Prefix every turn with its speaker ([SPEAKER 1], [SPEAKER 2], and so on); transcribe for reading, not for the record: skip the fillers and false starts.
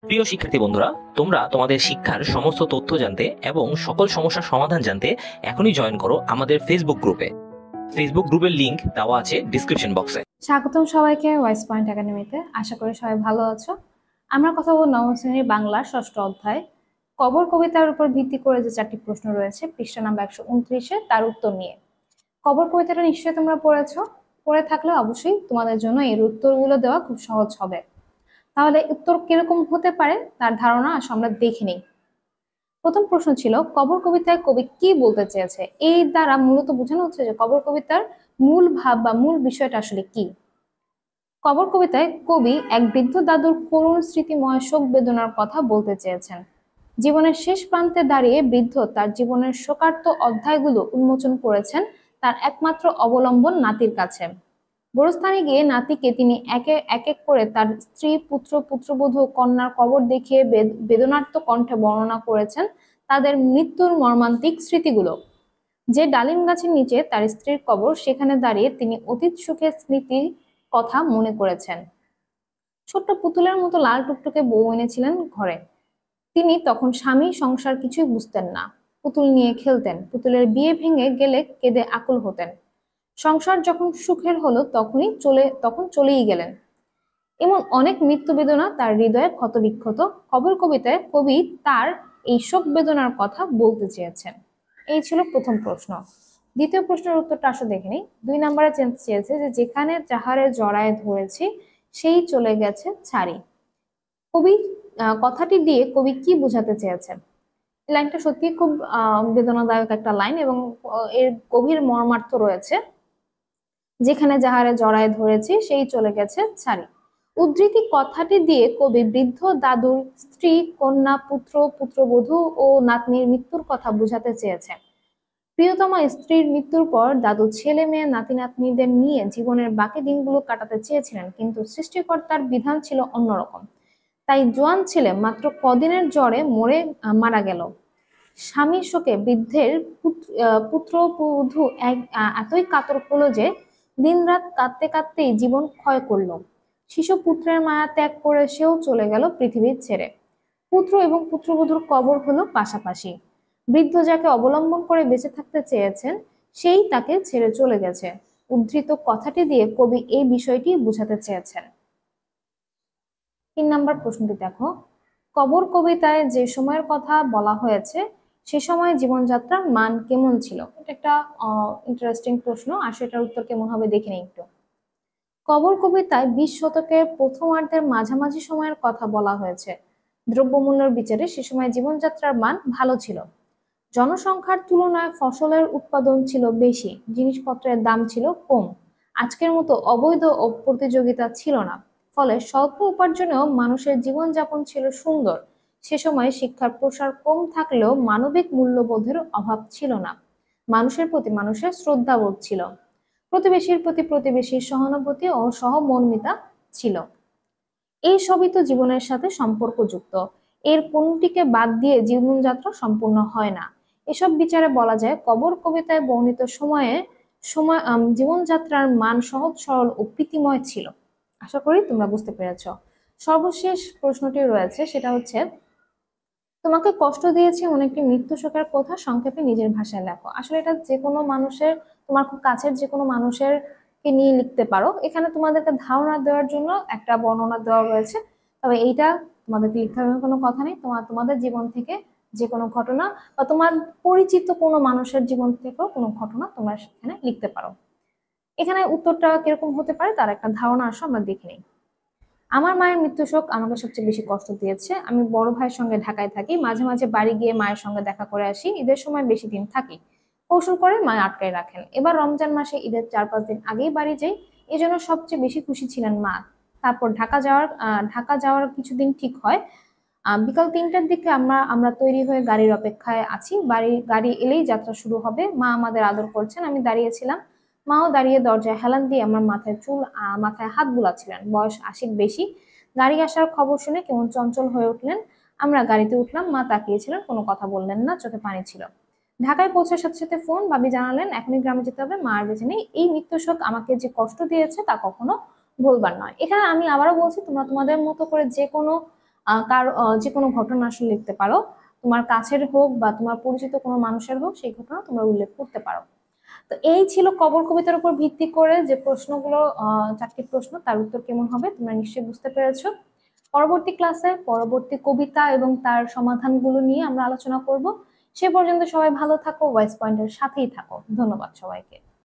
[SPEAKER 1] প্রিয় শিক্ষার্থী বন্ধুরা, তোমরা তোমাদের শিক্ষার সমস্ত তথ্য জানতে এবং সকল সমস্যার সমাধান জানতে এখনই জয়েন করো আমাদের ফেসবুক গ্রুপে। ফেসবুক গ্রুপের লিংক দেওয়া আছে ডিসক্রিপশন বক্সে।
[SPEAKER 2] স্বাগতম সবাইকে ওয়াইস পয়েন্ট একাডেমিতে। আশা করি সবাই ভালো আছো। আমরা কথা বলবো নবম শ্রেণীর বাংলা ষষ্ঠ অধ্যায় কবর কবিতার উপর ভিত্তি করে যে চারটি প্রশ্ন রয়েছে পৃষ্ঠা নাম্বার 129-এ তার উত্তর নিয়ে। কবর কবিতাটা নিশ্চয়ই তোমরা পড়েছো, পড়ে থাকলে অবশ্যই তোমাদের জন্য এর উত্তরগুলো দেওয়া খুব সহজ হবে। তাহলে উত্তর কিরকম হতে পারে তার ধারণা আমরা দেখে নিই। প্রথম প্রশ্ন ছিল, কবর কবিতায় কবি কি বলতে চেয়েছে? এই দ্বারা মূলত বোঝানো হচ্ছে যে কবর কবিতার মূল ভাব বা মূল বিষয়টা আসলে কি। কবর কবিতায় কবি এক বৃদ্ধ দাদুর করুণ স্মৃতিময় শোক বেদনার কথা বলতে চেয়েছেন। জীবনের শেষ প্রান্তে দাঁড়িয়ে বৃদ্ধ তার জীবনের শোকার্ত অধ্যায়গুলো উন্মোচন করেছেন তার একমাত্র অবলম্বন নাতির কাছে। গোরস্থানে গিয়ে নাতিকে তিনি একে এক এক করে তার স্ত্রী, পুত্র, পুত্রবধূ, কন্যার কবর দেখিয়ে বেদনার্ত কণ্ঠে বর্ণনা করেছেন তাদের মৃত্যুর মর্মান্তিক স্মৃতিগুলো। যে ডালিম গাছের নিচে তার স্ত্রীর কবর, সেখানে দাঁড়িয়ে তিনি অতীত সুখের স্মৃতির কথা মনে করেছেন। ছোট্ট পুতুলের মতো লাল টুকটুকে বউ এনেছিলেন ঘরে। তিনি তখন স্বামী সংসার কিছুই বুঝতেন না। পুতুল নিয়ে খেলতেন, পুতুলের বিয়ে ভেঙে গেলে কেঁদে আকুল হতেন। সংসার যখন সুখের হলো তখন চলেই গেলেন। এমন অনেক মৃত্যু বেদনা তার হৃদয়ে ক্ষতবিক্ষত। কবর কবিতায় কবি তার এই শোক বেদনার কথা বলতে চেয়েছেন। এই ছিল প্রথম প্রশ্ন। দ্বিতীয় প্রশ্নের উত্তরটা আসলে দেখে নিই। 2 নম্বরে চেয়েছে যে যেখানে যাহারে জড়ায় ধরেছি সেই চলে গেছে ছাড়ি। কবি কথাটি দিয়ে কবি কি বোঝাতে চেয়েছেন? এই লাইনটা সত্যি খুব বেদনাদায়ক একটা লাইন এবং এর গভীর মর্মার্থ রয়েছে। যেখানে যাহারে জড়ায় ধরেছি সেই চলে গেছে ছাড়ি। উদ্ধৃতি কথাটি দিয়ে কবি বৃদ্ধ দাদুর স্ত্রী, কন্যা, পুত্র, পুত্রবধূ ও নাতনির মৃত্যুর কথা বোঝাতে চেয়েছেন। প্রিয়তমা স্ত্রীর মৃত্যুর পর দাদু ছেলে মেয়ে নাতি নাতনিদের নিয়ে জীবনের বাকি দিনগুলো কাটাতে চেয়েছিলেন, কিন্তু সৃষ্টিকর্তার বিধান ছিল অন্যরকম। তাই জোয়ান ছেলে মাত্র কদিনের জ্বরে মরে মারা গেল। স্বামী শোকে বৃদ্ধের পুত্রবধূ এতই কাতর হলো যে দিনরাত কাঁদতে কাঁদতেই জীবন ক্ষয় করল। শিশু পুত্রের মায়া ত্যাগ করে সেও চলে গেল পৃথিবীর ছেড়ে। পুত্র এবং পুত্রবধূর কবর হলো পাশাপাশি। বৃদ্ধ যাকে অবলম্বন করে বেঁচে থাকতে চেয়েছেন সেই তাকে ছেড়ে চলে গেছে। উদ্ধৃত কথাটি দিয়ে কবি এই বিষয়টি বোঝাতে চেয়েছেন। 3 নম্বর প্রশ্নটি দেখো, কবর কবিতায় যে সময়ের কথা বলা হয়েছে সে সময় জীবনযাত্রার মান কেমন ছিল? এটা একটা ইন্টারেস্টিং প্রশ্ন। আর সেটার উত্তর কেমন হবে দেখে নিই একটু। কবর কবিতায় 20 শতকের প্রথমার্ধের মাঝামাঝি সময়ের কথা বলা হয়েছে। দ্রব্যমূল্যের বিচারে সে সময় জীবনযাত্রার মান ভালো ছিল। জনসংখ্যার তুলনায় ফসলের উৎপাদন ছিল বেশি, জিনিসপত্রের দাম ছিল কম। আজকের মতো অবৈধ ও প্রতিযোগিতা ছিল না, ফলে স্বল্প উপার্জনেও মানুষের জীবনযাপন ছিল সুন্দর। সে সময় শিক্ষার প্রসার কম থাকলেও মানবিক মূল্যবোধের অভাব ছিল না। মানুষের প্রতি মানুষের শ্রদ্ধাবোধ ছিল। প্রতিবেশীর প্রতি প্রতিবেশীর সহানুভূতি ও সহমর্মিতা ছিল। এই সবই তো জীবনের সাথে সম্পর্কযুক্ত। এর কোনটিকে বাদ দিয়ে জীবনযাত্রা সম্পূর্ণ হয় না। এসব বিচারে বলা যায় কবর কবিতায় বর্ণিত জীবনযাত্রার মান সহজ সরল ও প্রীতিময় ছিল। আশা করি তোমরা বুঝতে পেরেছ। সর্বশেষ প্রশ্নটি রয়েছে, সেটা হচ্ছে, তোমাকে কষ্ট দিয়েছে এমন একটি মৃত্যু শোকের কথা সংক্ষেপে নিজের ভাষায় লেখো। আসলে এটা যে কোনো মানুষের, তোমার খুব কাছের যে কোনো মানুষের কে নিয়ে লিখতে পারো। এখানে তোমাদেরকে ধারণা দেওয়ার জন্য একটা বর্ণনা দেওয়া রয়েছে, তবে এইটা তোমাদেরকে লিখতে হবে কোনো কথা নেই। তোমাদের জীবন থেকে যে কোনো ঘটনা বা তোমার পরিচিত কোনো মানুষের জীবন থেকেও কোনো ঘটনা তোমরা সেখানে লিখতে পারো। এখানে উত্তরটা কিরকম হতে পারে তার একটা ধারণা আমরা দেখে নিই। আমার মায়ের মৃত্যু শোক আমাকে সবচেয়ে বেশি কষ্ট দিয়েছে। আমি বড় ভাইয়ের সঙ্গে ঢাকায় থাকি, মাঝে মাঝে বাড়ি গিয়ে মায়ের সঙ্গে দেখা করে আসি। ঈদের সময় বেশি দিন থাকি, কৌশল করে মা আটকায় রাখেন। এবার রমজান মাসে ঈদের 4-5 দিন আগেই বাড়ি যাই, এই জন্য সবচেয়ে বেশি খুশি ছিলেন মা। তারপর ঢাকা যাওয়ার কিছুদিন ঠিক হয়। বিকাল 3টার দিকে আমরা তৈরি হয়ে গাড়ির অপেক্ষায় আছি। গাড়ি এলেই যাত্রা শুরু হবে। মা আমাদের আদর করছেন, আমি দাঁড়িয়েছিলাম। মাও দাঁড়িয়ে দরজায় হেলান দিয়ে আমার মাথায় হাত বুলাচ্ছিলেন। বয়স 80-র বেশি। গাড়ি আসার খবর শুনে কেমন চঞ্চল হয়ে উঠলেন। আমরা গাড়িতে উঠলাম, মা তাকিয়েছিলেন, কোনো কথা বললেন না, চোখে পানি ছিল। ঢাকায় পৌঁছার সাথে সাথে ফোন, ভাবি জানালেন এখনই গ্রামে যেতে হবে, মা আর বেঁচে নেই। এই মৃত্যু শোক আমাকে যে কষ্ট দিয়েছে তা কখনো ভুলবার নয়। এখানে আমি আবারও বলছি, তোমরা তোমাদের মতো করে যে কোনো কার যে কোনো ঘটনা আসলে লিখতে পারো, তোমার কাছের হোক বা তোমার পরিচিত কোনো মানুষের হোক, সেই ঘটনা তোমরা উল্লেখ করতে পারো। তো এই ছিল কবর কবিতার উপর ভিত্তি করে যে প্রশ্নগুলো, 4টি প্রশ্ন, তার উত্তর কেমন হবে তোমরা নিশ্চয়ই বুঝতে পেরেছো। পরবর্তী ক্লাসে পরবর্তী কবিতা এবং তার সমাধানগুলো নিয়ে আমরা আলোচনা করব। সে পর্যন্ত সবাই ভালো থাকো, ভয়েস পয়েন্টের সাথেই থাকো। ধন্যবাদ সবাইকে।